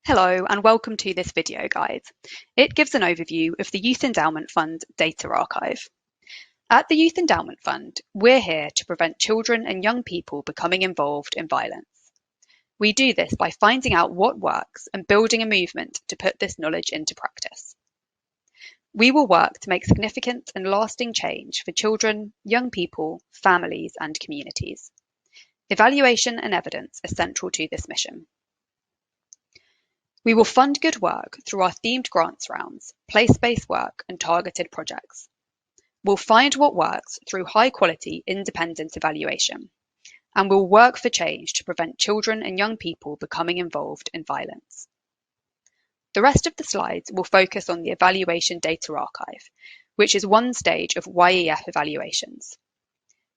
Hello and welcome to this video guide. It gives an overview of the Youth Endowment Fund data archive. At the Youth Endowment Fund, we're here to prevent children and young people becoming involved in violence. We do this by finding out what works and building a movement to put this knowledge into practice. We will work to make significant and lasting change for children, young people, families and communities. Evaluation and evidence are central to this mission. We will fund good work through our themed grants rounds, place-based work and targeted projects. We'll find what works through high-quality, independent evaluation. And we'll work for change to prevent children and young people becoming involved in violence. The rest of the slides will focus on the evaluation data archive, which is one stage of YEF evaluations.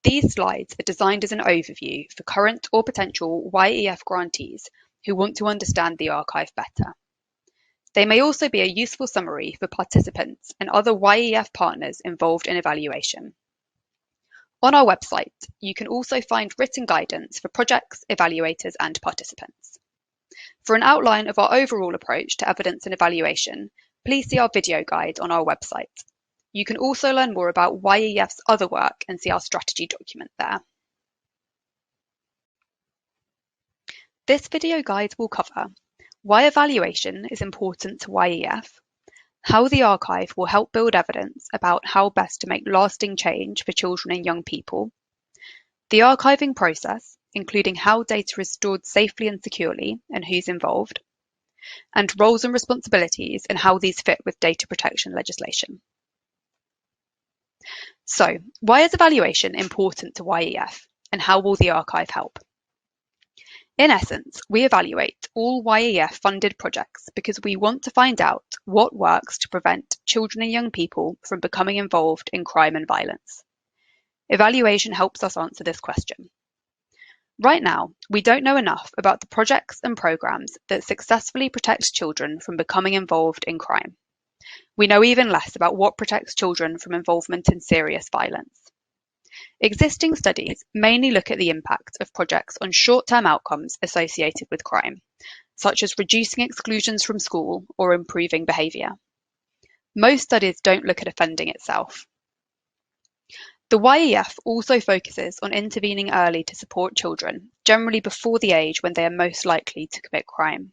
These slides are designed as an overview for current or potential YEF grantees who want to understand the archive better. They may also be a useful summary for participants and other YEF partners involved in evaluation. On our website, you can also find written guidance for projects, evaluators and participants. For an outline of our overall approach to evidence and evaluation, please see our video guide on our website. You can also learn more about YEF's other work and see our strategy document there. This video guide will cover why evaluation is important to YEF, how the archive will help build evidence about how best to make lasting change for children and young people, the archiving process, including how data is stored safely and securely and who's involved, and roles and responsibilities and how these fit with data protection legislation. So, why is evaluation important to YEF, and how will the archive help? In essence, we evaluate all YEF funded projects because we want to find out what works to prevent children and young people from becoming involved in crime and violence. Evaluation helps us answer this question. Right now, we don't know enough about the projects and programs that successfully protect children from becoming involved in crime. We know even less about what protects children from involvement in serious violence. Existing studies mainly look at the impact of projects on short-term outcomes associated with crime, such as reducing exclusions from school or improving behaviour. Most studies don't look at offending itself. The YEF also focuses on intervening early to support children, generally before the age when they are most likely to commit crime.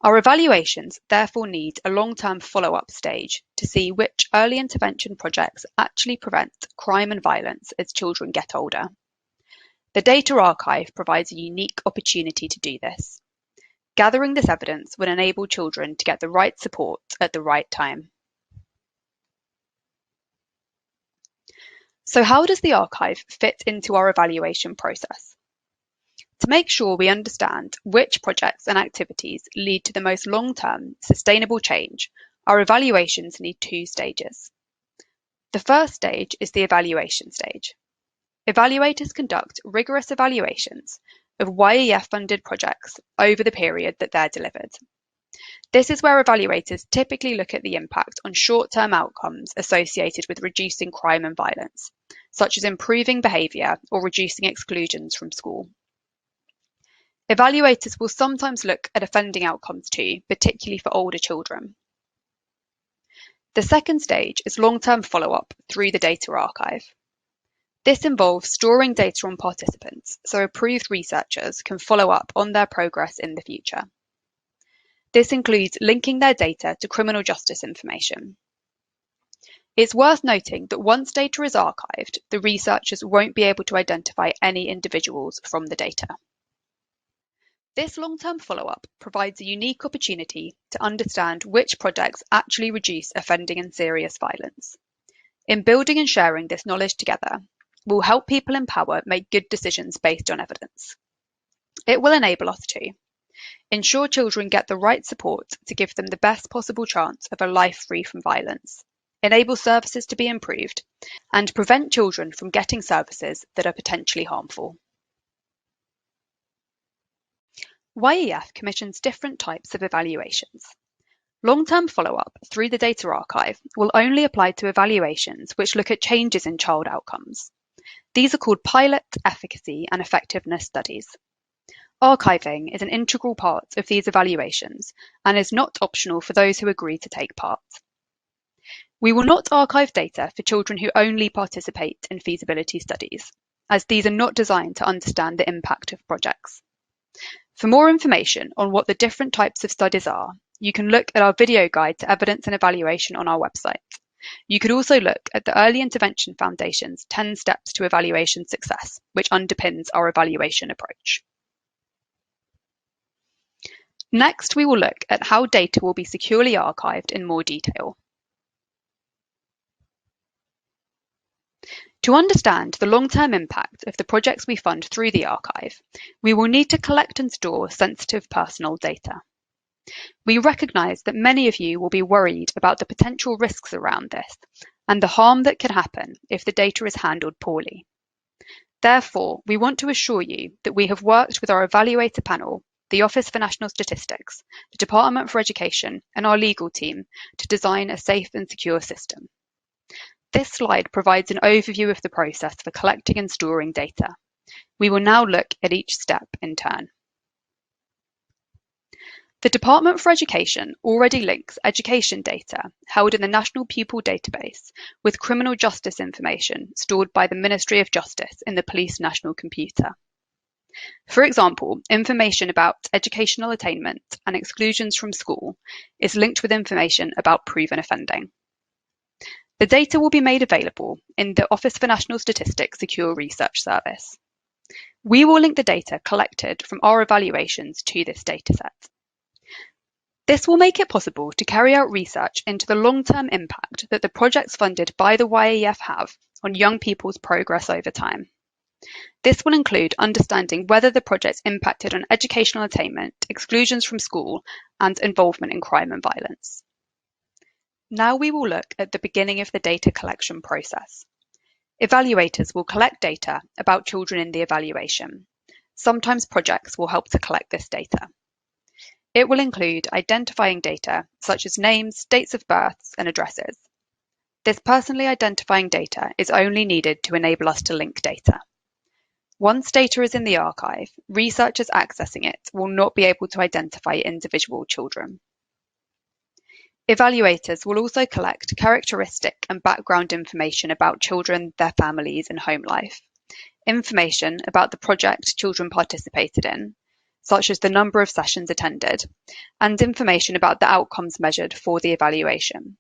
Our evaluations therefore need a long-term follow-up stage to see which early intervention projects actually prevent crime and violence as children get older. The data archive provides a unique opportunity to do this. Gathering this evidence will enable children to get the right support at the right time. So how does the archive fit into our evaluation process? To make sure we understand which projects and activities lead to the most long-term, sustainable change, our evaluations need two stages. The first stage is the evaluation stage. Evaluators conduct rigorous evaluations of YEF-funded projects over the period that they're delivered. This is where evaluators typically look at the impact on short-term outcomes associated with reducing crime and violence, such as improving behaviour or reducing exclusions from school. Evaluators will sometimes look at offending outcomes too, particularly for older children. The second stage is long-term follow-up through the data archive. This involves storing data on participants so approved researchers can follow up on their progress in the future. This includes linking their data to criminal justice information. It's worth noting that once data is archived, the researchers won't be able to identify any individuals from the data. This long-term follow-up provides a unique opportunity to understand which projects actually reduce offending and serious violence. In building and sharing this knowledge together, we'll help people in power make good decisions based on evidence. It will enable us to ensure children get the right support to give them the best possible chance of a life free from violence, enable services to be improved, and prevent children from getting services that are potentially harmful. YEF commissions different types of evaluations. Long-term follow-up through the data archive will only apply to evaluations which look at changes in child outcomes. These are called pilot, efficacy, and effectiveness studies. Archiving is an integral part of these evaluations and is not optional for those who agree to take part. We will not archive data for children who only participate in feasibility studies, as these are not designed to understand the impact of projects. For more information on what the different types of studies are, you can look at our video guide to evidence and evaluation on our website. You could also look at the Early Intervention Foundation's 10 Steps to Evaluation Success, which underpins our evaluation approach. Next, we will look at how data will be securely archived in more detail. To understand the long-term impact of the projects we fund through the archive, we will need to collect and store sensitive personal data. We recognise that many of you will be worried about the potential risks around this and the harm that can happen if the data is handled poorly. Therefore, we want to assure you that we have worked with our evaluator panel, the Office for National Statistics, the Department for Education, and our legal team to design a safe and secure system. This slide provides an overview of the process for collecting and storing data. We will now look at each step in turn. The Department for Education already links education data held in the National Pupil Database with criminal justice information stored by the Ministry of Justice in the Police National Computer. For example, information about educational attainment and exclusions from school is linked with information about proven offending. The data will be made available in the Office for National Statistics Secure Research Service. We will link the data collected from our evaluations to this dataset. This will make it possible to carry out research into the long-term impact that the projects funded by the YEF have on young people's progress over time. This will include understanding whether the projects impacted on educational attainment, exclusions from school, and involvement in crime and violence. Now we will look at the beginning of the data collection process. Evaluators will collect data about children in the evaluation. Sometimes projects will help to collect this data. It will include identifying data such as names, dates of births, and addresses. This personally identifying data is only needed to enable us to link data. Once data is in the archive, researchers accessing it will not be able to identify individual children. Evaluators will also collect characteristic and background information about children, their families, and home life, information about the project children participated in, such as the number of sessions attended, and information about the outcomes measured for the evaluation.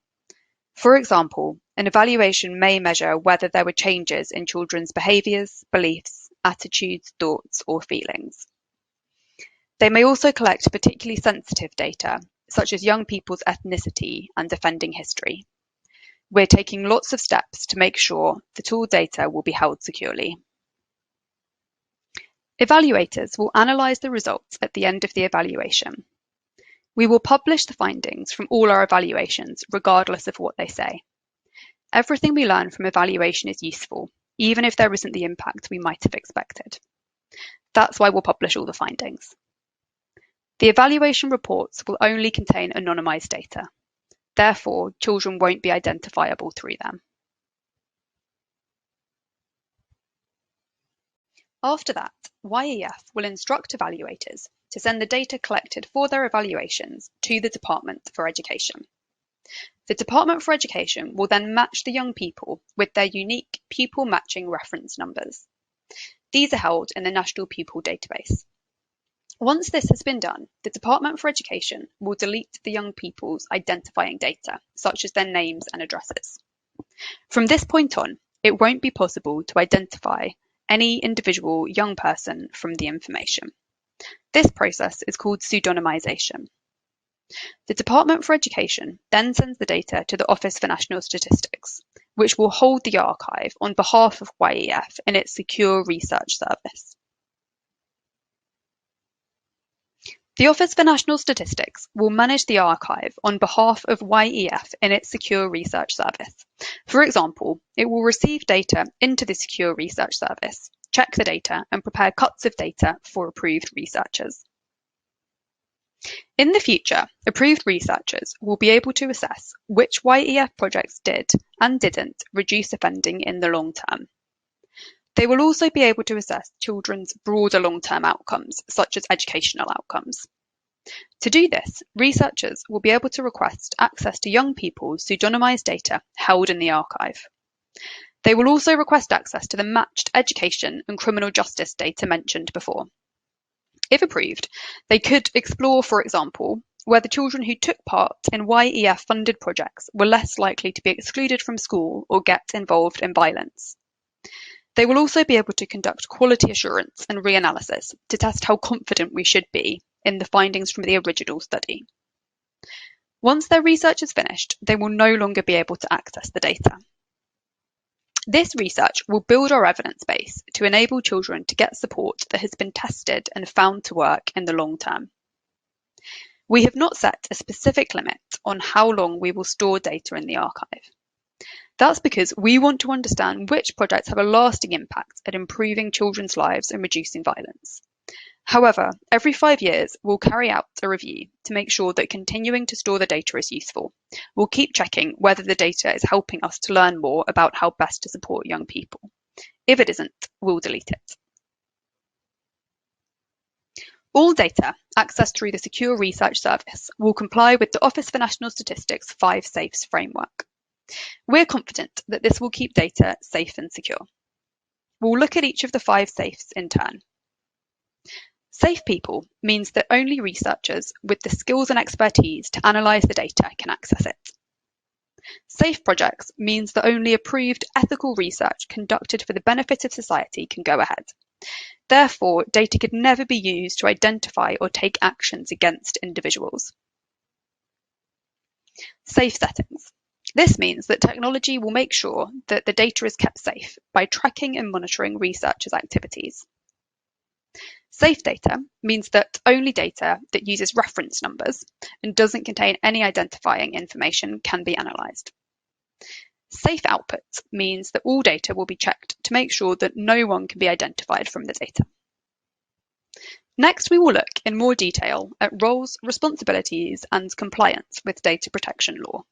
For example, an evaluation may measure whether there were changes in children's behaviours, beliefs, attitudes, thoughts, or feelings. They may also collect particularly sensitive data, such as young people's ethnicity and offending history. We're taking lots of steps to make sure that all data will be held securely. Evaluators will analyse the results at the end of the evaluation. We will publish the findings from all our evaluations, regardless of what they say. Everything we learn from evaluation is useful, even if there isn't the impact we might have expected. That's why we'll publish all the findings. The evaluation reports will only contain anonymised data. Therefore, children won't be identifiable through them. After that, YEF will instruct evaluators to send the data collected for their evaluations to the Department for Education. The Department for Education will then match the young people with their unique pupil matching reference numbers. These are held in the National Pupil Database. Once this has been done, the Department for Education will delete the young people's identifying data, such as their names and addresses. From this point on, it won't be possible to identify any individual young person from the information. This process is called pseudonymization. The Department for Education then sends the data to the Office for National Statistics, which will hold the archive on behalf of YEF in its secure research service. The Office for National Statistics will manage the archive on behalf of YEF in its secure research service. For example, it will receive data into the secure research service, check the data, and prepare cuts of data for approved researchers. In the future, approved researchers will be able to assess which YEF projects did and didn't reduce offending in the long term. They will also be able to assess children's broader long-term outcomes, such as educational outcomes. To do this, researchers will be able to request access to young people's pseudonymised data held in the archive. They will also request access to the matched education and criminal justice data mentioned before. If approved, they could explore, for example, whether children who took part in YEF-funded projects were less likely to be excluded from school or get involved in violence. They will also be able to conduct quality assurance and reanalysis to test how confident we should be in the findings from the original study. Once their research is finished, they will no longer be able to access the data. This research will build our evidence base to enable children to get support that has been tested and found to work in the long term. We have not set a specific limit on how long we will store data in the archive. That's because we want to understand which projects have a lasting impact at improving children's lives and reducing violence. However, every 5 years, we'll carry out a review to make sure that continuing to store the data is useful. We'll keep checking whether the data is helping us to learn more about how best to support young people. If it isn't, we'll delete it. All data accessed through the Secure Research Service will comply with the Office for National Statistics 5 Safes framework. We're confident that this will keep data safe and secure. We'll look at each of the 5 safes in turn. Safe people means that only researchers with the skills and expertise to analyse the data can access it. Safe projects means that only approved ethical research conducted for the benefit of society can go ahead. Therefore, data could never be used to identify or take actions against individuals. Safe settings. This means that technology will make sure that the data is kept safe by tracking and monitoring researchers' activities. Safe data means that only data that uses reference numbers and doesn't contain any identifying information can be analysed. Safe output means that all data will be checked to make sure that no one can be identified from the data. Next, we will look in more detail at roles, responsibilities, and compliance with data protection law.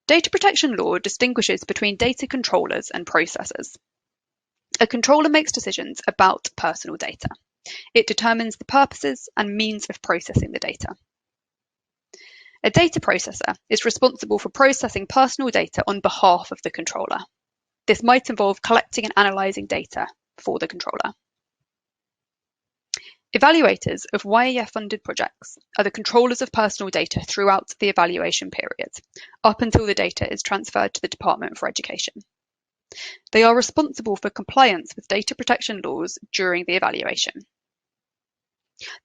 Data protection law distinguishes between data controllers and processors. A controller makes decisions about personal data. It determines the purposes and means of processing the data. A data processor is responsible for processing personal data on behalf of the controller. This might involve collecting and analysing data for the controller. Evaluators of YEF-funded projects are the controllers of personal data throughout the evaluation period, up until the data is transferred to the Department for Education. They are responsible for compliance with data protection laws during the evaluation.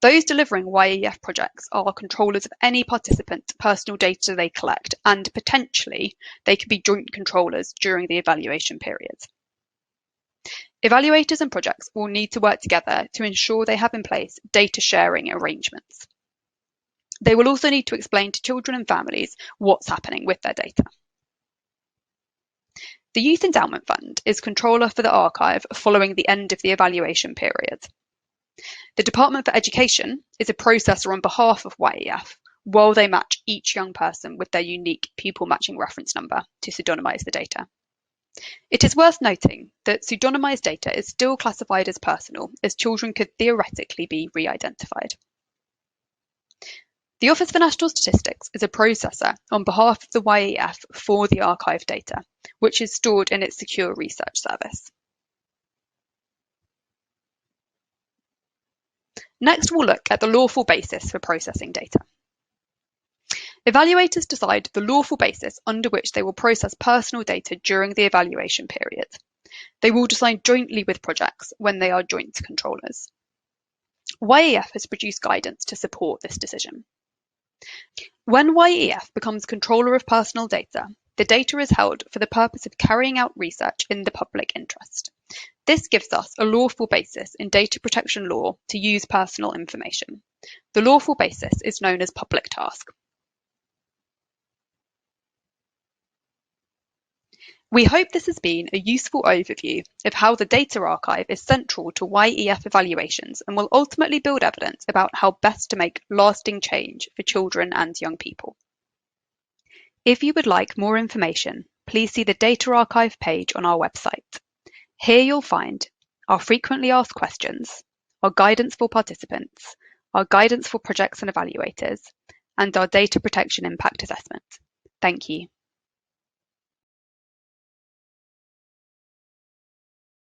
Those delivering YEF projects are controllers of any participant's personal data they collect, and potentially they could be joint controllers during the evaluation period. Evaluators and projects will need to work together to ensure they have in place data sharing arrangements. They will also need to explain to children and families what's happening with their data. The Youth Endowment Fund is controller for the archive following the end of the evaluation period. The Department for Education is a processor on behalf of YEF while they match each young person with their unique pupil matching reference number to pseudonymise the data. It is worth noting that pseudonymised data is still classified as personal, as children could theoretically be re-identified. The Office for National Statistics is a processor on behalf of the YEF for the archive data, which is stored in its Secure Research Service. Next, we'll look at the lawful basis for processing data. Evaluators decide the lawful basis under which they will process personal data during the evaluation period. They will decide jointly with projects when they are joint controllers. YEF has produced guidance to support this decision. When YEF becomes controller of personal data, the data is held for the purpose of carrying out research in the public interest. This gives us a lawful basis in data protection law to use personal information. The lawful basis is known as public task. We hope this has been a useful overview of how the data archive is central to YEF evaluations and will ultimately build evidence about how best to make lasting change for children and young people. If you would like more information, please see the Data Archive page on our website. Here you'll find our frequently asked questions, our guidance for participants, our guidance for projects and evaluators, and our data protection impact assessment. Thank you.